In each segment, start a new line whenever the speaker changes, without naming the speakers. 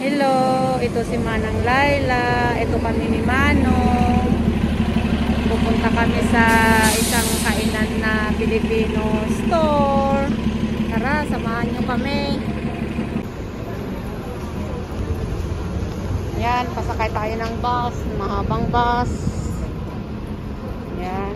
Hello, ito si Manang Laila. Ito kami ni Manong. Pupunta kami sa isang kainan na Filipino store. Tara, samahan nyo kami. Yan, pasakay tayo ng bus, mahabang bus. Yan.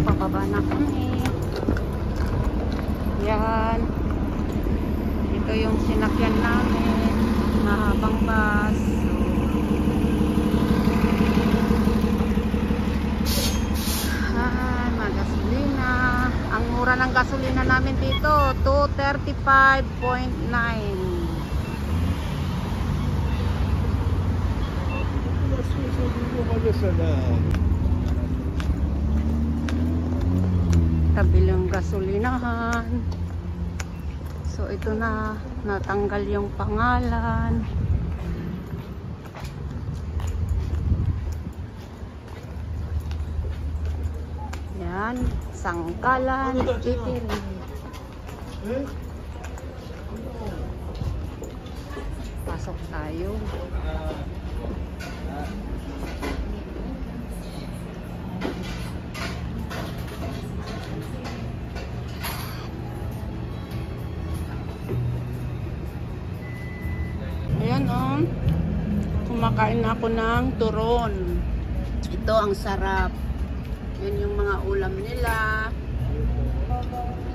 Pababa na kami. Yan. Ito yung sinakyan namin. Mahabang bus. Magasolina. Ang mura ng gasolina namin dito, 235.9. Tabi lang gasolinahan. So ito na, natanggal yung pangalan. Yan, Sangkalan Eatery. Pasok tayo. Ayan kumakain ako ng turon. Ito ang sarap. Yan yung mga ulam nila.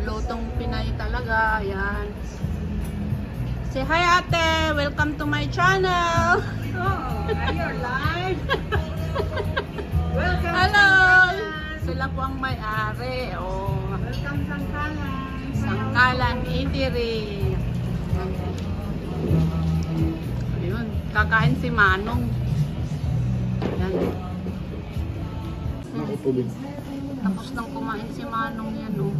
Lutong Pinay talaga. Ayan. Say hi ate! Welcome to my channel!
Oh, are you live? Welcome.
Hello! Sila po ang may-ari. Oh.
Welcome Sangkalan.
Sangkalan Eatery. Ayun. Kakain si Manong. Yan. Tapos nang kumain si Manong yan, oh.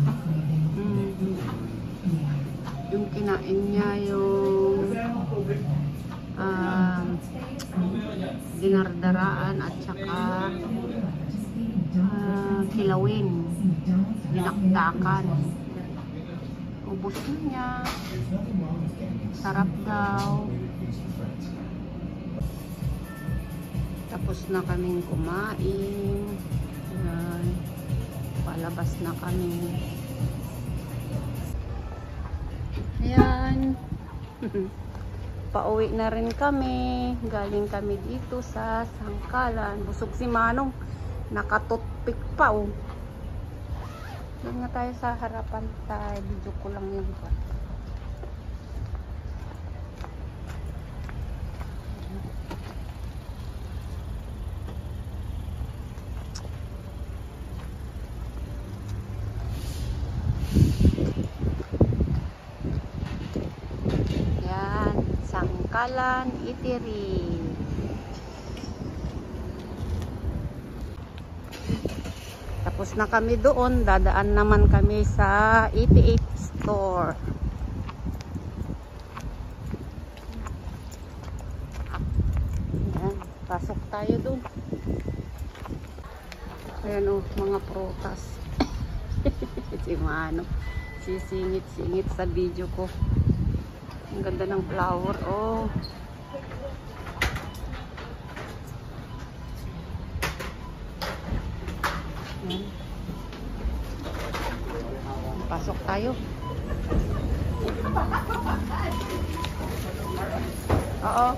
Yung kinain niya yung dinardaraan at saka kilawin, dinakdakan. Ubus niya. Sarap daw. Tapos na kaming kumain. Ayan. Palabas na kami. Ayan. Pauwi na rin kami. Galing kami dito sa Sangkalan. Busog si Manong. Nakatutpik pa, oh. Doon nga tayo sa harapan. Sa video ko lang yun pa. Sangkalan Eatery. Tapos na kami doon, dadaan naman kami sa 88 store. Ayan, pasok tayo doon. Ayan o, mga prutas. Si Mano, sisingit-singit sa video ko. Ang ganda ng flower, oh. Pasok tayo. Oo.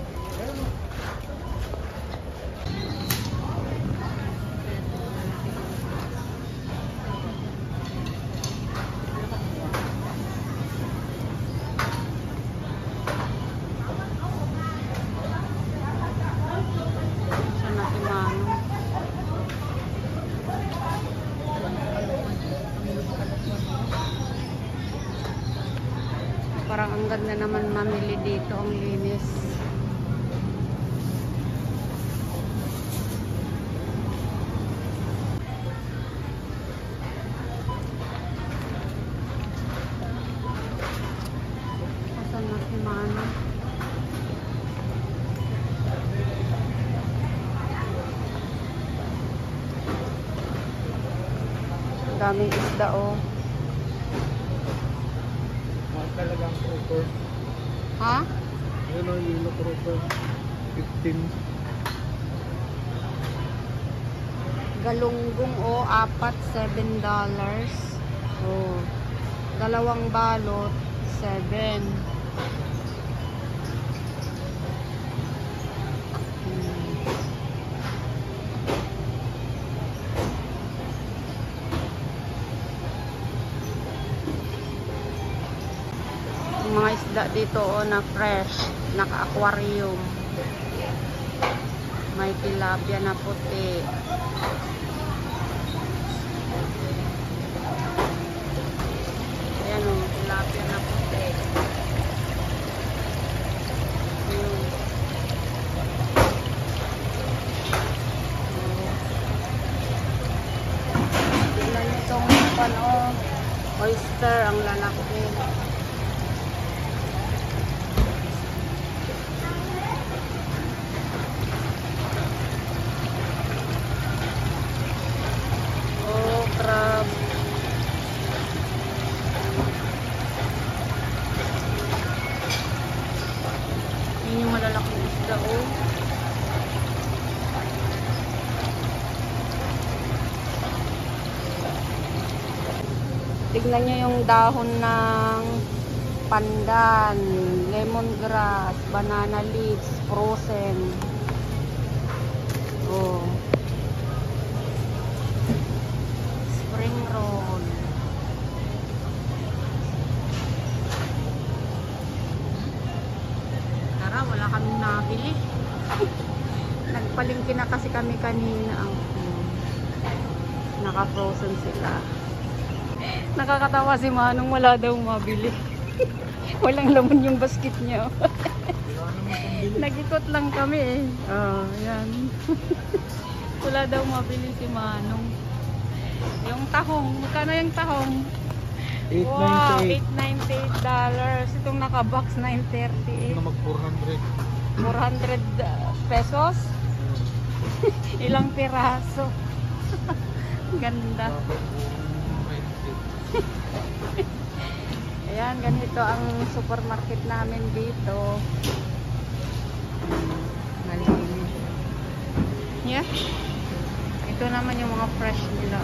Siya na si naman mamili dito, ang linis. Asan na si Mana? Daming isda, oh.
Talagang proper.
Ha?
Ayun o, yellow proper. 15.
Galunggong, oh, apat, $7. Oh. Dalawang balot, 7. Mga isda dito, oh, na fresh, naka-aquarium. May tilapia na puti. Ayan, oh, tilapia na puti. Ayun. Oh. Tignan nyo itong oyster, ang lalaki. Crab. Yun yung malalaking isda, oh. Tignan nyo yung dahon ng pandan, lemongrass, banana leaves, frozen. Oh. Spring roll. Tara, wala kaming nabili. Nagpalingki na kasi kami kanina. Naka-frozen sila. Nakakatawa si Manong, wala daw mabili. Walang laman yung basket niya. Nag-ikot lang kami eh. Oh, yan. Wala daw mabili si Manong. Yung tahong, magkano yung tahong?
$8.98.
Wow, $8.98. Itong naka-box, $9.38.
Ano mag 400?
400 pesos? Ilang piraso? Ganda. Ayan, ganito ang supermarket namin dito. Malinis. Yeah. Ito naman yung mga fresh nila.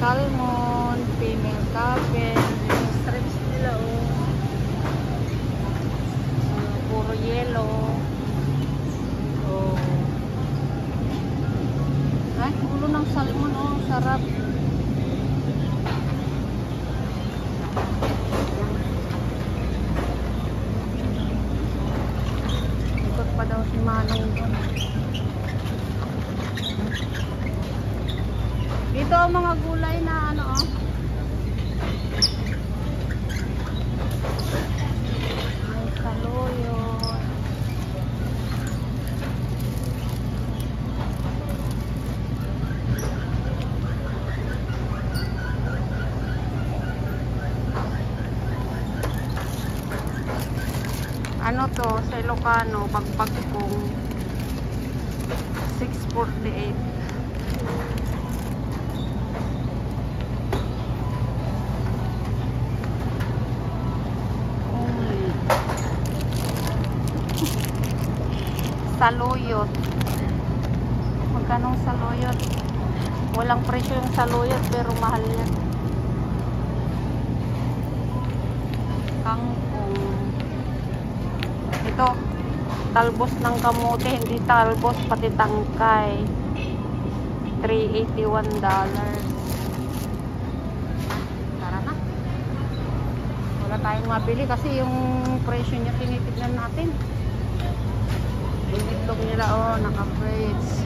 Salmon, female carpet, yung strips nila, oh. Puro yellow. Oh. Ay, ulo ng salmon, oh. Sarap. Ikot pa daw si Manong doon. Dito ang mga gulay na ano, oh. May saluyot. Ano to, sa Ilocano, pagpagkong 648. Saluyot. Magkano saluyot? Walang presyo yung saluyot pero mahal yan. Kangkong. Ito, talbos ng kamote, hindi talbos, pati tangkay. $381. Tara na. Wala tayong mabili kasi yung presyo niya tinitignan natin. Yung itlog nila, oh, naka-freeze.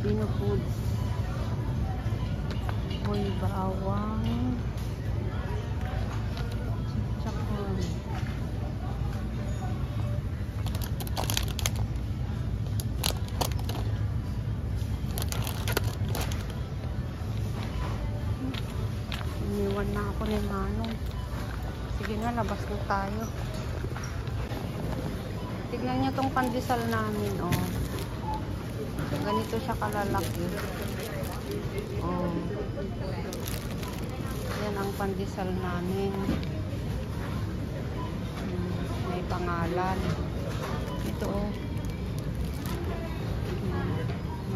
Filipino foods. Boy bawang. Chichakon. Iniwan na ako ni Manong. Sige na, labas na tayo. Tignan niyo tong pandesal namin, oh. Ganito siya kalalaki. Oh. Yan ang pandesal namin. May pangalan. Ito, oh.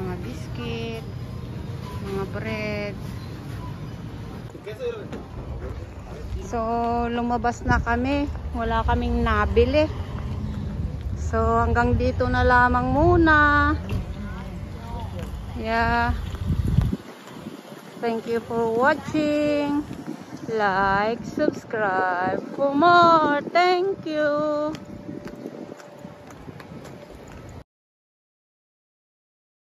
Mga biscuit, mga bread. So, lumabas na kami. Wala kaming nabili. So, hanggang dito na lamang muna. Yeah. Thank you for watching. Like, subscribe for more. Thank you.